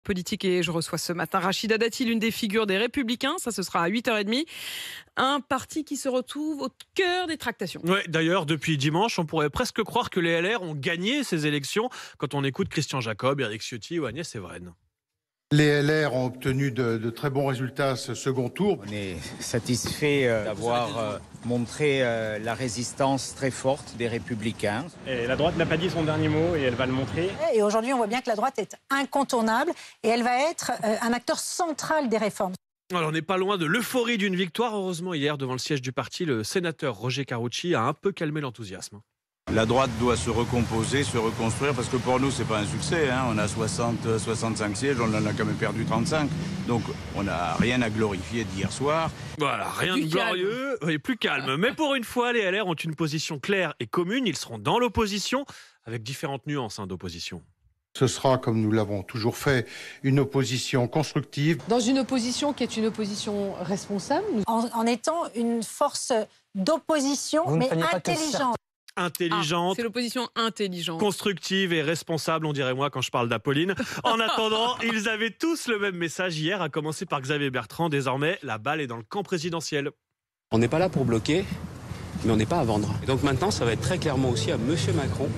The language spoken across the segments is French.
Politique et je reçois ce matin Rachida Dati, l'une des figures des Républicains. Ça, ce sera à 8h30. Un parti qui se retrouve au cœur des tractations. Ouais, d'ailleurs, depuis dimanche, on pourrait presque croire que les LR ont gagné ces élections quand on écoute Christian Jacob, Éric Ciotti ou Agnès Evren. Les LR ont obtenu de très bons résultats ce second tour. On est satisfait d'avoir montré la résistance très forte des Républicains. Et la droite n'a pas dit son dernier mot et elle va le montrer. Et aujourd'hui, on voit bien que la droite est incontournable et elle va être un acteur central des réformes. Alors, on n'est pas loin de l'euphorie d'une victoire. Heureusement, hier, devant le siège du parti, le sénateur Roger Carucci a un peu calmé l'enthousiasme. La droite doit se recomposer, se reconstruire, parce que pour nous, c'est pas un succès. On a 65 sièges, on en a quand même perdu 35. Donc, on n'a rien à glorifier d'hier soir. Voilà, rien de glorieux, et plus calme. Mais pour une fois, les LR ont une position claire et commune. Ils seront dans l'opposition, avec différentes nuances d'opposition. Ce sera, comme nous l'avons toujours fait, une opposition constructive. Dans une opposition qui est une opposition responsable. En étant une force d'opposition, mais intelligente. Intelligente, c'est l'opposition intelligente, constructive et responsable, on dirait moi quand je parle d'Apolline. En attendant, ils avaient tous le même message hier, à commencer par Xavier Bertrand. Désormais, la balle est dans le camp présidentiel. On n'est pas là pour bloquer, mais on n'est pas à vendre. Et donc maintenant, ça va être très clairement aussi à M. Macron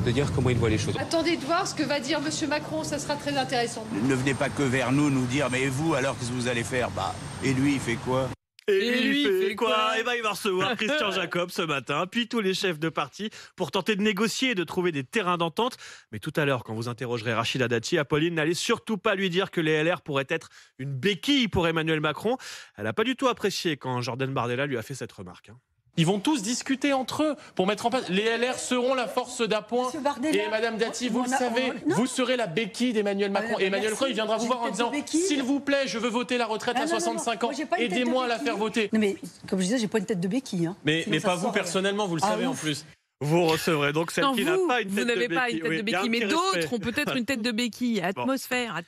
de dire comment il voit les choses. Attendez de voir ce que va dire M. Macron, ça sera très intéressant. Ne venez pas que vers nous dire, mais vous, alors qu'est-ce que vous allez faire? Et lui, il fait quoi? Et lui, il fait quoi? Il va recevoir Christian Jacob ce matin, puis tous les chefs de parti pour tenter de négocier et de trouver des terrains d'entente. Mais tout à l'heure, quand vous interrogerez Rachida Dati, Apolline n'allait surtout pas lui dire que les LR pourraient être une béquille pour Emmanuel Macron. Elle n'a pas du tout apprécié quand Jordan Bardella lui a fait cette remarque. Ils vont tous discuter entre eux pour mettre en place. Les LR seront la force d'appoint. Et Madame Dati, vous le savez, vous serez la béquille d'Emmanuel Macron. Et Emmanuel Macron, il viendra vous voir en disant « S'il vous plaît, je veux voter la retraite à 65 ans. Aidez-moi à la faire voter. » Non mais, comme je disais, j'ai pas une tête de béquille. Mais pas vous personnellement, vous le savez en plus. Vous recevrez donc celle qui n'a pas une tête de béquille. Vous n'avez pas une tête de béquille, mais d'autres ont peut-être une tête de béquille. Atmosphère.